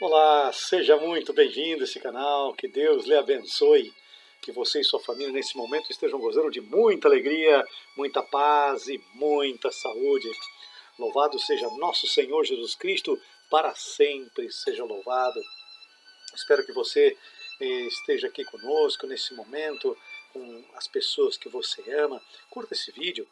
Olá, seja muito bem-vindo a esse canal, que Deus lhe abençoe, que você e sua família nesse momento estejam gozando de muita alegria, muita paz e muita saúde. Louvado seja nosso Senhor Jesus Cristo, para sempre seja louvado. Espero que você esteja aqui conosco nesse momento, com as pessoas que você ama. Curta esse vídeo,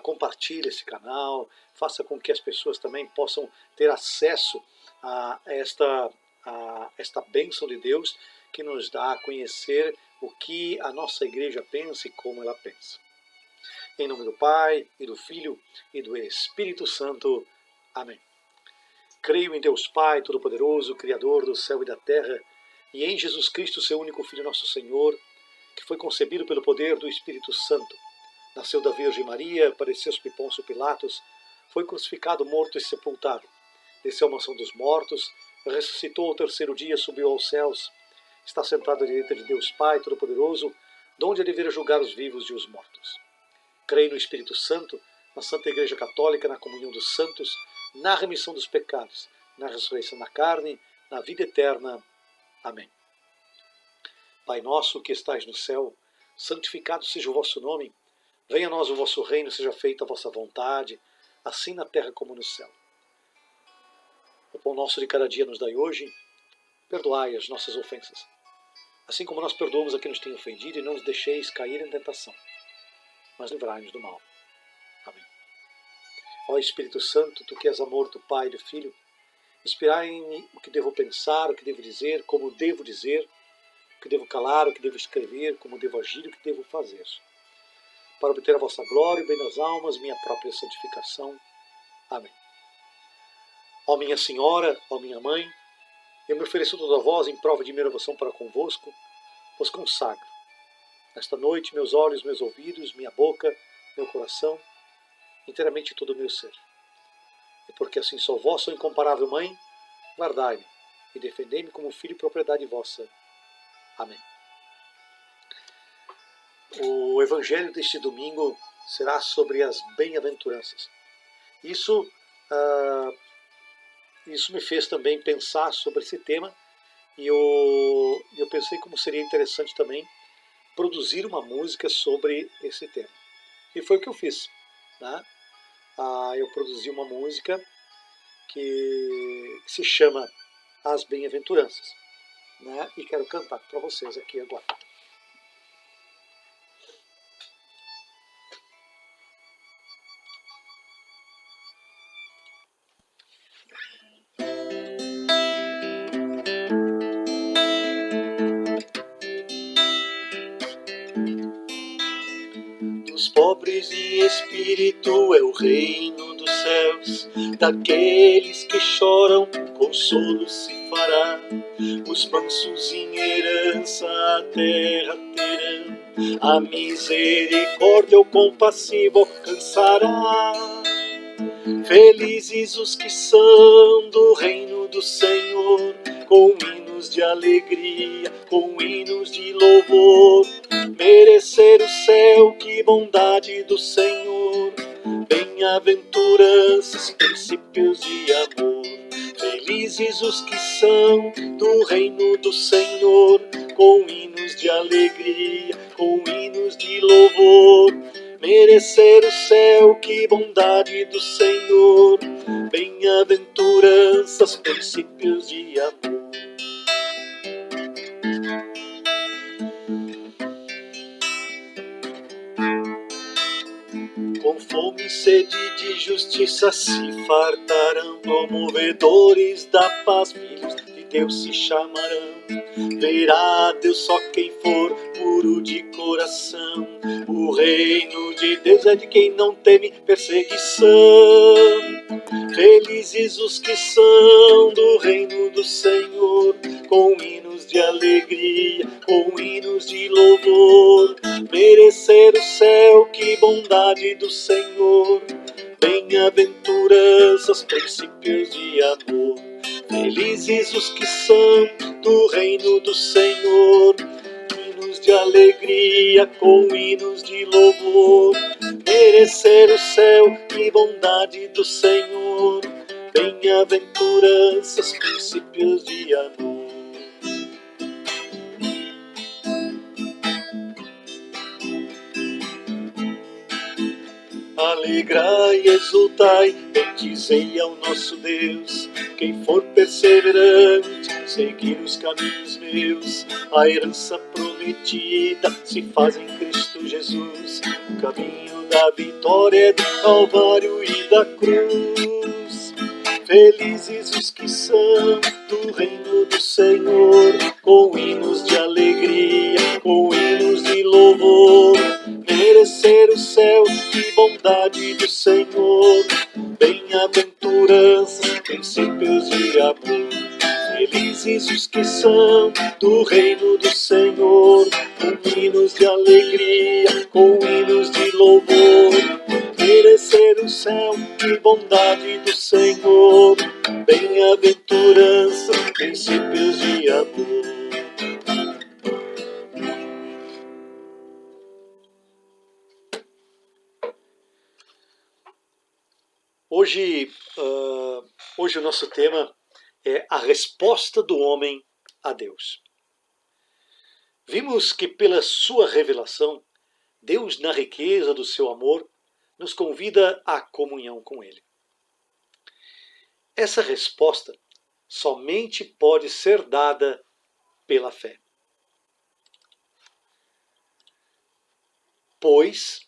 compartilhe esse canal, faça com que as pessoas também possam ter acesso a esta bênção de Deus que nos dá a conhecer o que a nossa igreja pensa e como ela pensa. Em nome do Pai, e do Filho, e do Espírito Santo. Amém. Creio em Deus Pai Todo-Poderoso, Criador do céu e da terra, e em Jesus Cristo, seu único Filho, nosso Senhor, que foi concebido pelo poder do Espírito Santo. Nasceu da Virgem Maria, padeceu sob Pôncio Pilatos, foi crucificado, morto e sepultado. Desceu à mansão dos mortos, ressuscitou ao terceiro dia, subiu aos céus, está sentado à direita de Deus Pai Todo-Poderoso, donde há de vir a julgar os vivos e os mortos. Creio no Espírito Santo, na Santa Igreja Católica, na comunhão dos santos, na remissão dos pecados, na ressurreição da carne, na vida eterna. Amém. Pai nosso que estais no céu, santificado seja o vosso nome. Venha a nós o vosso reino, seja feita a vossa vontade, assim na terra como no céu. O pão nosso de cada dia nos dai hoje, perdoai as nossas ofensas, assim como nós perdoamos a quem nos tem ofendido, e não nos deixeis cair em tentação, mas livrai-nos do mal. Amém. Ó Espírito Santo, tu que és amor do Pai e do Filho, inspirai em mim o que devo pensar, o que devo dizer, como devo dizer, o que devo calar, o que devo escrever, como devo agir, o que devo fazer, para obter a vossa glória e o bem das almas, minha própria santificação. Amém. Ó minha Senhora, ó minha Mãe, eu me ofereço toda a vós em prova de minha devoção para convosco, vos consagro. Nesta noite, meus olhos, meus ouvidos, minha boca, meu coração, inteiramente todo o meu ser. E porque assim sou vossa incomparável Mãe, guardai-me e defendei-me como filho e propriedade vossa. Amém. O evangelho deste domingo será sobre as bem-aventuranças. Isso me fez também pensar sobre esse tema, e eu pensei como seria interessante também produzir uma música sobre esse tema. E foi o que eu fiz, né? Eu produzi uma música que se chama As Bem-aventuranças, né? E quero cantar para vocês aqui agora. Dos pobres de espírito é o reino dos céus, daqueles que choram, consolo se fará. Os mansos em herança a terra terão, a misericórdia o compassivo alcançará. Felizes os que são do reino do Senhor, com hinos de alegria, com hinos de louvor. Merecer o céu, que bondade do Senhor, bem-aventuranças, princípios de amor. Felizes os que são do reino do Senhor, com hinos de alegria, com hinos de louvor. Merecer o céu, que bondade do Senhor, bem-aventuranças, princípios de amor. Com fome e sede de justiça se fartarão, promovedores da paz, filhos de Deus se chamarão. Verá Deus só quem for puro de coração. O reino de Deus é de quem não teme perseguição. Felizes os que são do reino do Senhor, com hinos de alegria, com hinos de louvor. Merecer o céu, que bondade do Senhor, bem-aventuranças, princípios de amor. Felizes os que são do reino do Senhor, hinos de alegria, com hinos de louvor. Merecer o céu, que bondade do Senhor, bem-aventuranças, princípios de amor. Alegrai e exultai, bendizei ao nosso Deus. Quem for perseverante, seguir os caminhos meus, a herança prometida se faz em Cristo Jesus. O caminho da vitória, do Calvário e da cruz. Felizes os que são do reino do Senhor, com hinos de alegria, com hinos de louvor. Merecer o céu e bondade do Senhor, bem-aventuranças, princípios de amor. Felizes os que são do reino do Senhor, com hinos de alegria, com hinos de louvor. Merecer o céu e bondade do Senhor, bem-aventuranças, princípios de amor. Hoje o nosso tema é a resposta do homem a Deus. Vimos que pela sua revelação, Deus, na riqueza do seu amor, nos convida à comunhão com Ele. Essa resposta somente pode ser dada pela fé. Pois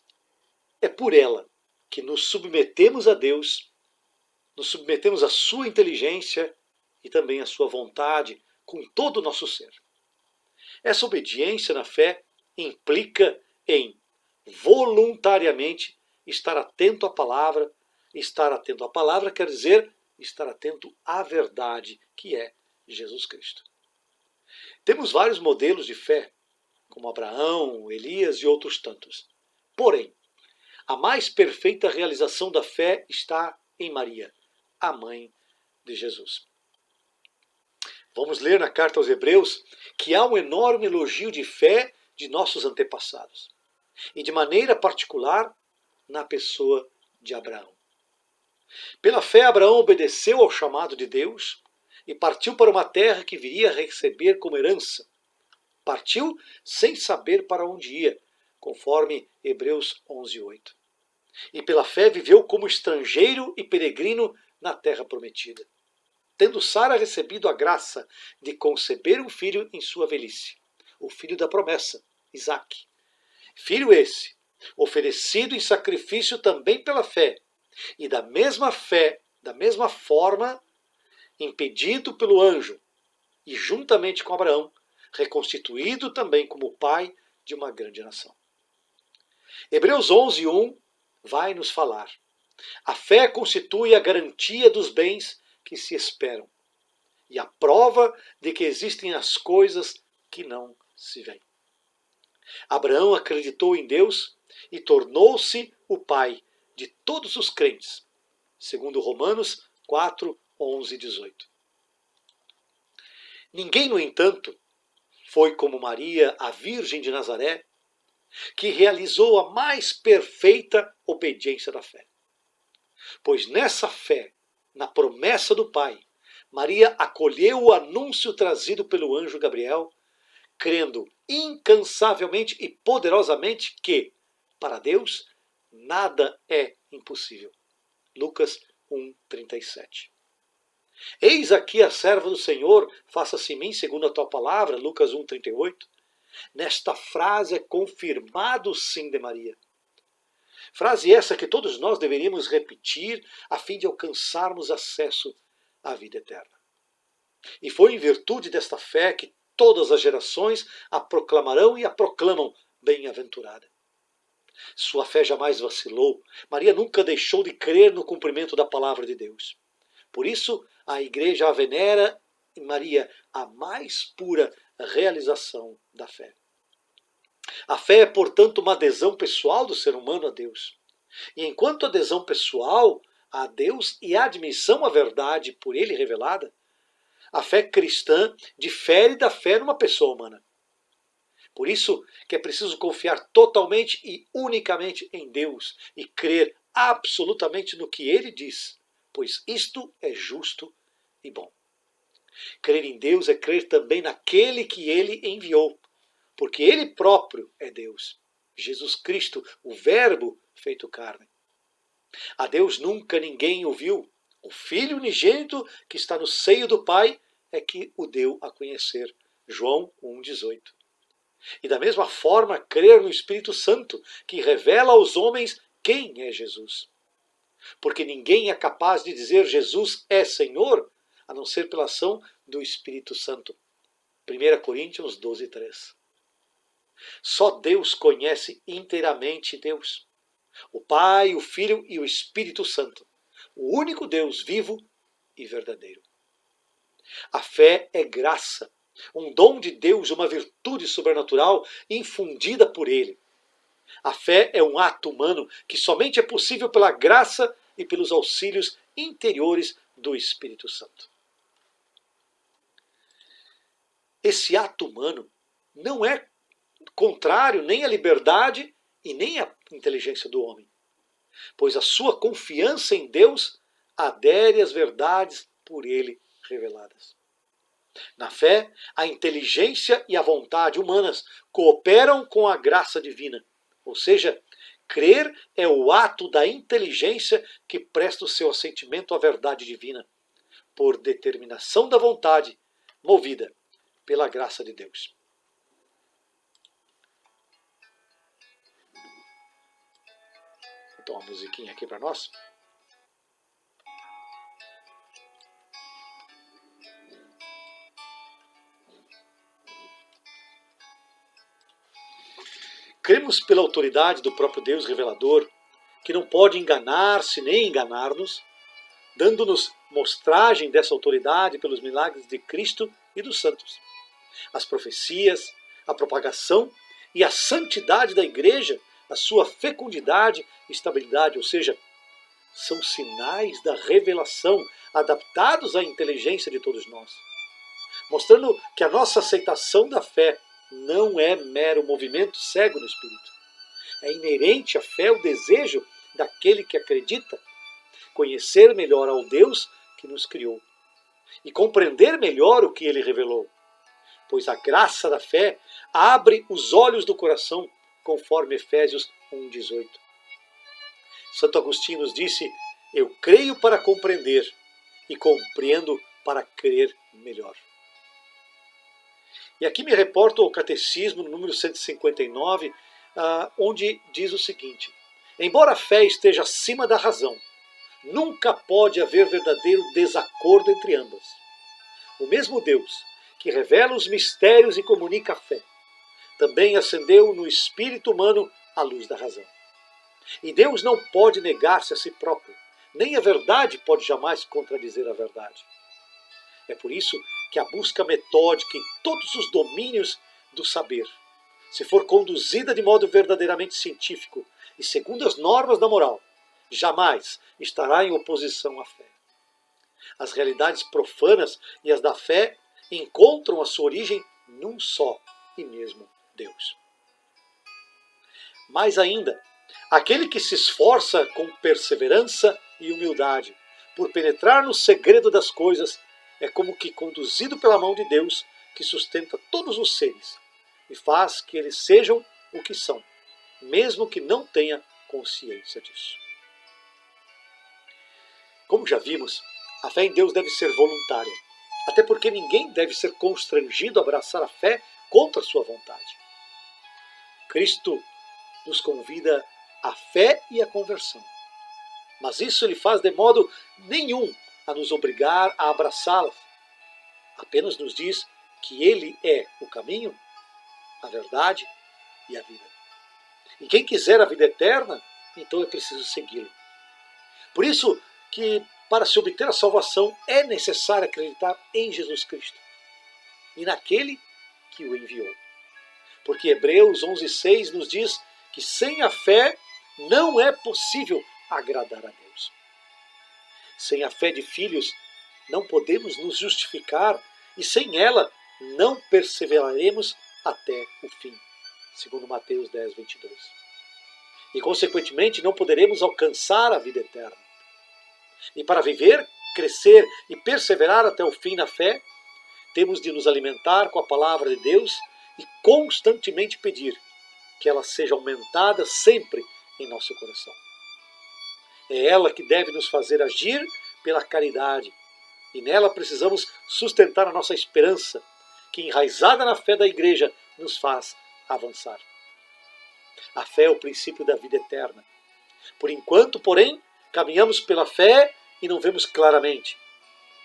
é por ela que nos submetemos a Deus, nos submetemos à sua inteligência e também à sua vontade com todo o nosso ser. Essa obediência na fé implica em voluntariamente estar atento à palavra. Estar atento à palavra quer dizer estar atento à verdade, que é Jesus Cristo. Temos vários modelos de fé, como Abraão, Elias e outros tantos. Porém, a mais perfeita realização da fé está em Maria, a mãe de Jesus. Vamos ler na carta aos Hebreus que há um enorme elogio de fé de nossos antepassados, e de maneira particular na pessoa de Abraão. Pela fé, Abraão obedeceu ao chamado de Deus e partiu para uma terra que viria a receber como herança. Partiu sem saber para onde ia, conforme Hebreus 11:8. E pela fé viveu como estrangeiro e peregrino na terra prometida, tendo Sara recebido a graça de conceber um filho em sua velhice, o filho da promessa, Isaque. Filho esse, oferecido em sacrifício também pela fé, e da mesma forma, impedido pelo anjo, e juntamente com Abraão, reconstituído também como pai de uma grande nação. Hebreus 11:1 vai nos falar: a fé constitui a garantia dos bens que se esperam e a prova de que existem as coisas que não se veem. Abraão acreditou em Deus e tornou-se o pai de todos os crentes, segundo Romanos 4:11 e 18. Ninguém, no entanto, foi como Maria, a Virgem de Nazaré, que realizou a mais perfeita obediência da fé. Pois nessa fé, na promessa do Pai, Maria acolheu o anúncio trazido pelo anjo Gabriel, crendo incansavelmente e poderosamente que, para Deus, nada é impossível. Lucas 1:37. Eis aqui a serva do Senhor, faça-se em mim segundo a tua palavra, Lucas 1:38. Nesta frase é confirmado o sim de Maria. Frase essa que todos nós deveríamos repetir a fim de alcançarmos acesso à vida eterna. E foi em virtude desta fé que todas as gerações a proclamarão e a proclamam bem-aventurada. Sua fé jamais vacilou. Maria nunca deixou de crer no cumprimento da palavra de Deus. Por isso, a Igreja a venera em Maria a mais pura realização da fé. A fé é, portanto, uma adesão pessoal do ser humano a Deus. E enquanto adesão pessoal a Deus e admissão à verdade por ele revelada, a fé cristã difere da fé numa pessoa humana. Por isso que é preciso confiar totalmente e unicamente em Deus e crer absolutamente no que Ele diz, pois isto é justo e bom. Crer em Deus é crer também naquele que Ele enviou, porque Ele próprio é Deus, Jesus Cristo, o Verbo feito carne. A Deus nunca ninguém o viu. O Filho unigênito que está no seio do Pai é que o deu a conhecer. João 1,18. E da mesma forma, crer no Espírito Santo, que revela aos homens quem é Jesus. Porque ninguém é capaz de dizer Jesus é Senhor, a não ser pela ação do Espírito Santo. 1 Coríntios 12,3. Só Deus conhece inteiramente Deus. O Pai, o Filho e o Espírito Santo. O único Deus vivo e verdadeiro. A fé é graça, um dom de Deus, uma virtude sobrenatural infundida por Ele. A fé é um ato humano que somente é possível pela graça e pelos auxílios interiores do Espírito Santo. Esse ato humano não é contrário nem à liberdade e nem à inteligência do homem, pois a sua confiança em Deus adere às verdades por Ele reveladas. Na fé, a inteligência e a vontade humanas cooperam com a graça divina, ou seja, crer é o ato da inteligência que presta o seu assentimento à verdade divina, por determinação da vontade, movida pela graça de Deus. Vou botar uma musiquinha aqui para nós. Cremos pela autoridade do próprio Deus revelador, que não pode enganar-se nem enganar-nos, dando-nos mostragem dessa autoridade pelos milagres de Cristo e dos santos. As profecias, a propagação e a santidade da igreja, a sua fecundidade e estabilidade, ou seja, são sinais da revelação adaptados à inteligência de todos nós, mostrando que a nossa aceitação da fé não é mero movimento cego no espírito. É inerente à fé o desejo daquele que acredita conhecer melhor ao Deus que nos criou e compreender melhor o que ele revelou, pois a graça da fé abre os olhos do coração, conforme Efésios 1,18. Santo Agostinho nos disse: eu creio para compreender e compreendo para crer melhor. E aqui me reporto ao Catecismo, no número 159, onde diz o seguinte: embora a fé esteja acima da razão, nunca pode haver verdadeiro desacordo entre ambas. O mesmo Deus, que revela os mistérios e comunica a fé, também acendeu no espírito humano a luz da razão. E Deus não pode negar-se a si próprio, nem a verdade pode jamais contradizer a verdade. É por isso que a busca metódica em todos os domínios do saber, se for conduzida de modo verdadeiramente científico e segundo as normas da moral, jamais estará em oposição à fé. As realidades profanas e as da fé encontram a sua origem num só e mesmo Deus. Mais ainda, aquele que se esforça com perseverança e humildade por penetrar no segredo das coisas é como que conduzido pela mão de Deus, que sustenta todos os seres e faz que eles sejam o que são, mesmo que não tenha consciência disso. Como já vimos, a fé em Deus deve ser voluntária, até porque ninguém deve ser constrangido a abraçar a fé contra a sua vontade. Cristo nos convida à fé e à conversão, mas isso ele faz de modo nenhum a nos obrigar a abraçá-las. Apenas nos diz que Ele é o caminho, a verdade e a vida. E quem quiser a vida eterna, então é preciso segui-lo. Por isso que, para se obter a salvação, é necessário acreditar em Jesus Cristo e naquele que o enviou. Porque Hebreus 11,6 nos diz que sem a fé não é possível agradar a Deus. Sem a fé de filhos, não podemos nos justificar e sem ela não perseveraremos até o fim, segundo Mateus 10:22. E, consequentemente, não poderemos alcançar a vida eterna. E para viver, crescer e perseverar até o fim na fé, temos de nos alimentar com a palavra de Deus e constantemente pedir que ela seja aumentada sempre em nosso coração. É ela que deve nos fazer agir pela caridade, e nela precisamos sustentar a nossa esperança, que enraizada na fé da Igreja nos faz avançar. A fé é o princípio da vida eterna. Por enquanto, porém, caminhamos pela fé e não vemos claramente,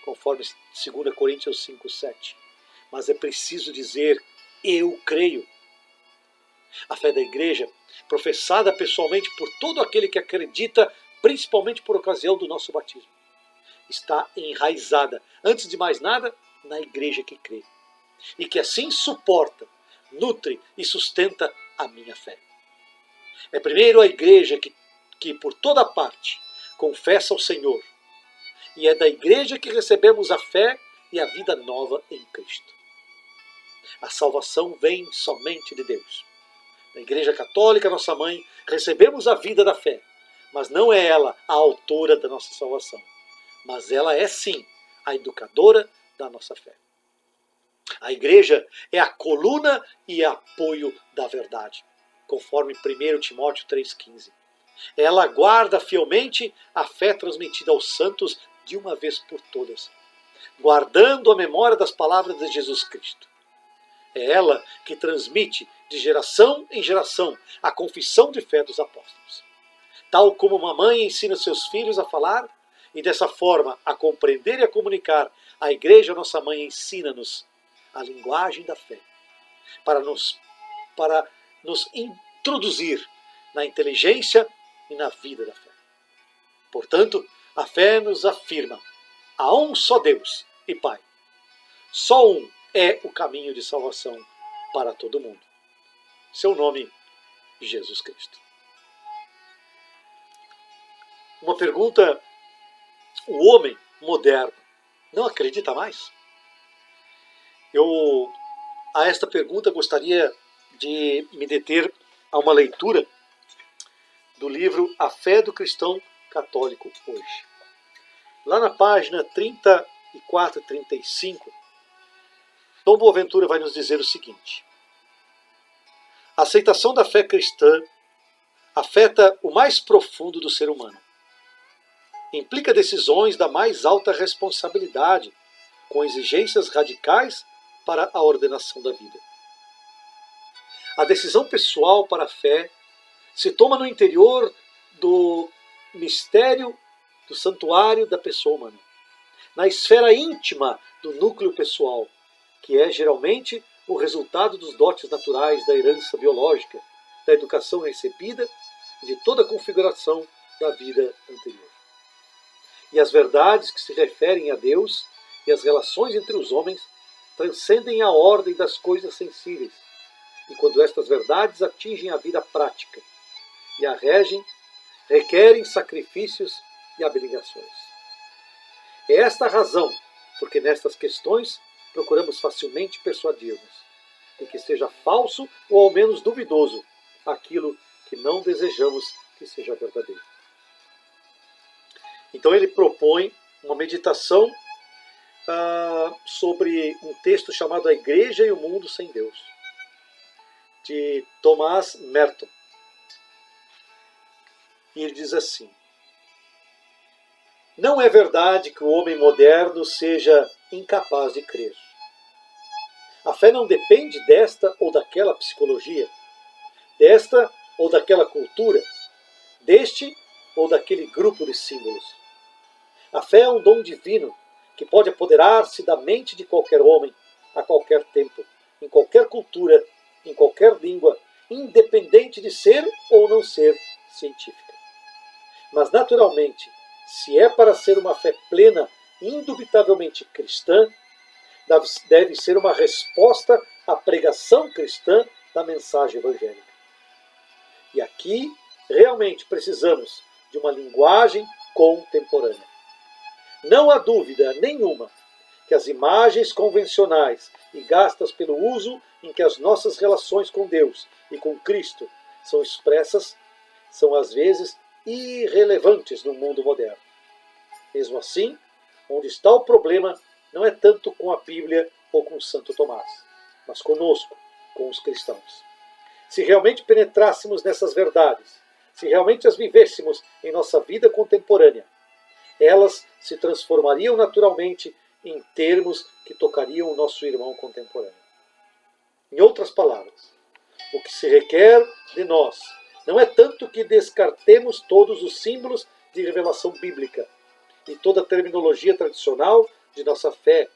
conforme 2 Coríntios 5:7. Mas é preciso dizer, eu creio. A fé da Igreja, professada pessoalmente por todo aquele que acredita, principalmente por ocasião do nosso batismo, está enraizada, antes de mais nada, na Igreja que crê. E que assim suporta, nutre e sustenta a minha fé. É primeiro a Igreja que por toda parte confessa ao Senhor. E é da Igreja que recebemos a fé e a vida nova em Cristo. A salvação vem somente de Deus. Na Igreja Católica, nossa mãe, recebemos a vida da fé, mas não é ela a autora da nossa salvação. Mas ela é sim a educadora da nossa fé. A Igreja é a coluna e apoio da verdade, conforme 1 Timóteo 3,15. Ela guarda fielmente a fé transmitida aos santos de uma vez por todas, guardando a memória das palavras de Jesus Cristo. É ela que transmite de geração em geração a confissão de fé dos apóstolos. Tal como uma mãe ensina seus filhos a falar, e dessa forma a compreender e a comunicar, a Igreja, nossa mãe, ensina-nos a linguagem da fé, para nos introduzir na inteligência e na vida da fé. Portanto, a fé nos afirma: há um só Deus e Pai. Só um é o caminho de salvação para todo mundo. Seu nome, Jesus Cristo. Uma pergunta: o homem moderno não acredita mais? A esta pergunta gostaria de me deter a uma leitura do livro A Fé do Cristão Católico Hoje. Lá na página 34 e 35, Dom Boaventura vai nos dizer o seguinte: a aceitação da fé cristã afeta o mais profundo do ser humano. Implica decisões da mais alta responsabilidade, com exigências radicais para a ordenação da vida. A decisão pessoal para a fé se toma no interior do mistério do santuário da pessoa humana, na esfera íntima do núcleo pessoal, que é geralmente o resultado dos dotes naturais, da herança biológica, da educação recebida e de toda a configuração da vida anterior. E as verdades que se referem a Deus e as relações entre os homens transcendem a ordem das coisas sensíveis, e quando estas verdades atingem a vida prática e a regem, requerem sacrifícios e abnegações. É esta a razão porque nestas questões procuramos facilmente persuadir-nos de que seja falso ou ao menos duvidoso aquilo que não desejamos que seja verdadeiro. Então ele propõe uma meditação sobre um texto chamado A Igreja e o Mundo Sem Deus, de Thomas Merton. E ele diz assim: não é verdade que o homem moderno seja incapaz de crer. A fé não depende desta ou daquela psicologia, desta ou daquela cultura, deste ou daquele grupo de símbolos. A fé é um dom divino que pode apoderar-se da mente de qualquer homem, a qualquer tempo, em qualquer cultura, em qualquer língua, independente de ser ou não ser científica. Mas, naturalmente, se é para ser uma fé plena e indubitavelmente cristã, deve ser uma resposta à pregação cristã da mensagem evangélica. E aqui, realmente, precisamos de uma linguagem contemporânea. Não há dúvida nenhuma que as imagens convencionais e gastas pelo uso em que as nossas relações com Deus e com Cristo são expressas são às vezes irrelevantes no mundo moderno. Mesmo assim, onde está o problema não é tanto com a Bíblia ou com Santo Tomás, mas conosco, com os cristãos. Se realmente penetrássemos nessas verdades, se realmente as vivêssemos em nossa vida contemporânea, elas se transformariam naturalmente em termos que tocariam o nosso irmão contemporâneo. Em outras palavras, o que se requer de nós não é tanto que descartemos todos os símbolos de revelação bíblica e toda a terminologia tradicional de nossa fé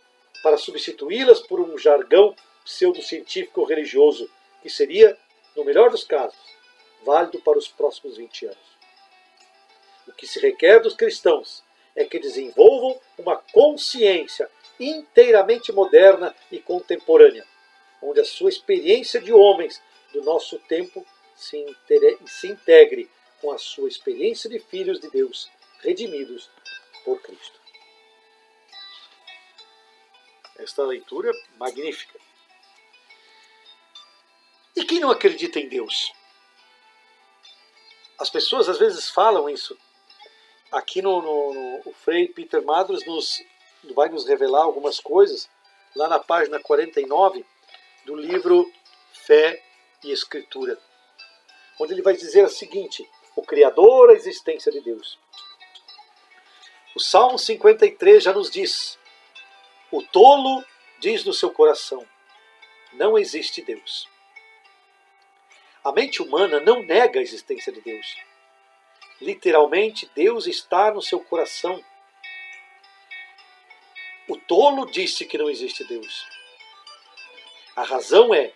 para substituí-las por um jargão pseudocientífico ou religioso que seria, no melhor dos casos, válido para os próximos 20 anos. O que se requer dos cristãos é que desenvolvam uma consciência inteiramente moderna e contemporânea, onde a sua experiência de homens do nosso tempo se integre com a sua experiência de filhos de Deus, redimidos por Cristo. Esta leitura magnífica. E quem não acredita em Deus? As pessoas às vezes falam isso. Aqui o Frei Peter Madras vai nos revelar algumas coisas, lá na página 49 do livro Fé e Escritura, onde ele vai dizer o seguinte: o Criador, a existência de Deus. O Salmo 53 já nos diz: o tolo diz no seu coração, não existe Deus. A mente humana não nega a existência de Deus. Literalmente, Deus está no seu coração. O tolo disse que não existe Deus. A razão é,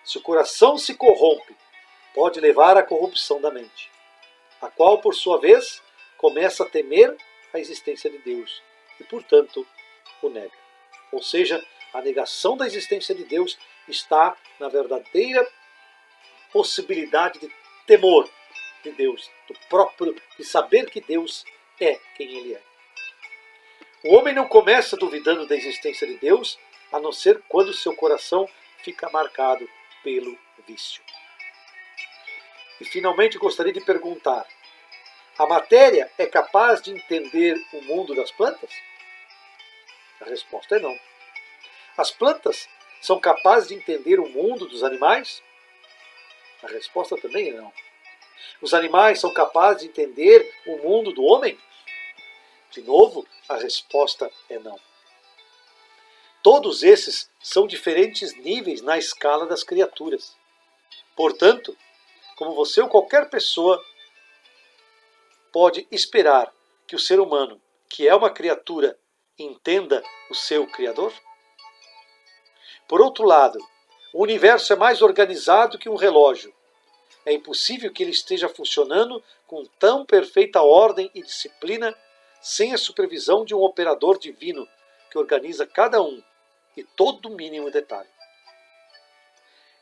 se o coração se corrompe, pode levar à corrupção da mente, a qual, por sua vez, começa a temer a existência de Deus e, portanto, o nega. Ou seja, a negação da existência de Deus está na verdadeira possibilidade de temor de Deus, do próprio, de saber que Deus é quem Ele é. O homem não começa duvidando da existência de Deus, a não ser quando seu coração fica marcado pelo vício. E finalmente gostaria de perguntar: a matéria é capaz de entender o mundo das plantas? A resposta é não. As plantas são capazes de entender o mundo dos animais? A resposta também é não. Os animais são capazes de entender o mundo do homem? De novo, a resposta é não. Todos esses são diferentes níveis na escala das criaturas. Portanto, como você ou qualquer pessoa pode esperar que o ser humano, que é uma criatura, entenda o seu Criador? Por outro lado, o universo é mais organizado que um relógio. É impossível que ele esteja funcionando com tão perfeita ordem e disciplina sem a supervisão de um operador divino que organiza cada um e todo o mínimo detalhe.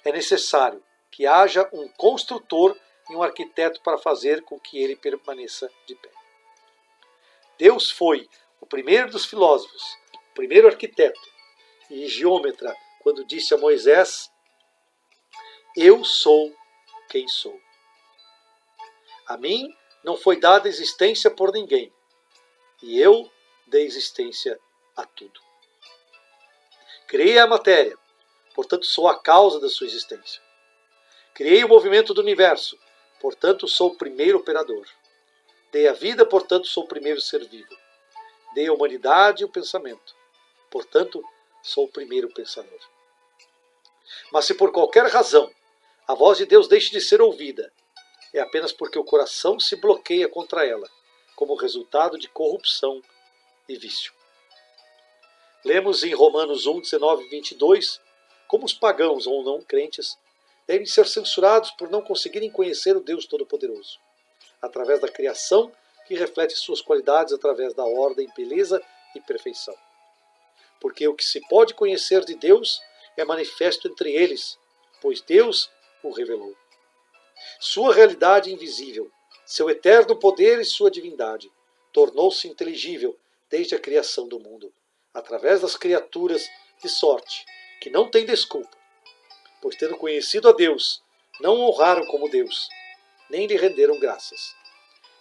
É necessário que haja um construtor e um arquiteto para fazer com que ele permaneça de pé. Deus foi o primeiro dos filósofos, o primeiro arquiteto e geômetra, quando disse a Moisés: eu sou quem sou. A mim não foi dada existência por ninguém, e eu dei existência a tudo. Criei a matéria, portanto sou a causa da sua existência. Criei o movimento do universo, portanto sou o primeiro operador. Dei a vida, portanto sou o primeiro ser vivo. Dei a humanidade e o pensamento, portanto sou o primeiro pensador. Mas se por qualquer razão a voz de Deus deixe de ser ouvida, é apenas porque o coração se bloqueia contra ela, como resultado de corrupção e vício. Lemos em Romanos 1, 19 e 22 como os pagãos ou não crentes devem ser censurados por não conseguirem conhecer o Deus Todo-Poderoso, através da criação que reflete suas qualidades através da ordem, beleza e perfeição. Porque o que se pode conhecer de Deus é manifesto entre eles, pois Deus o revelou. Sua realidade invisível, seu eterno poder e sua divindade, tornou-se inteligível desde a criação do mundo, através das criaturas, de sorte que não tem desculpa, pois tendo conhecido a Deus, não o honraram como Deus, nem lhe renderam graças.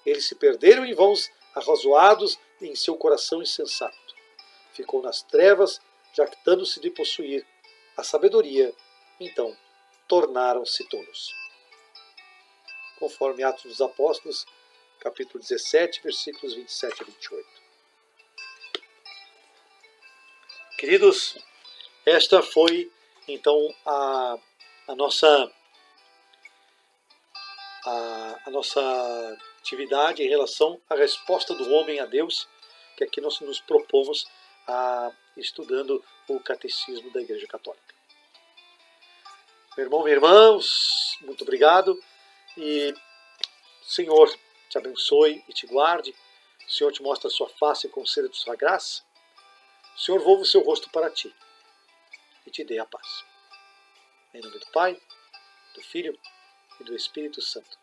Eles se perderam em vãos arrazoados em seu coração insensato. Ficou nas trevas, jactando-se de possuir a sabedoria. Então, tornaram-se tolos. Conforme Atos dos Apóstolos, capítulo 17, versículos 27 a 28. Queridos, esta foi, então, a nossa atividade em relação à resposta do homem a Deus, que aqui nós nos propomos estudando o Catecismo da Igreja Católica. Meu irmão, minha irmã, muito obrigado e o Senhor te abençoe e te guarde, o Senhor te mostre a sua face e conceda de sua graça, o Senhor volva o seu rosto para ti e te dê a paz. Em nome do Pai, do Filho e do Espírito Santo.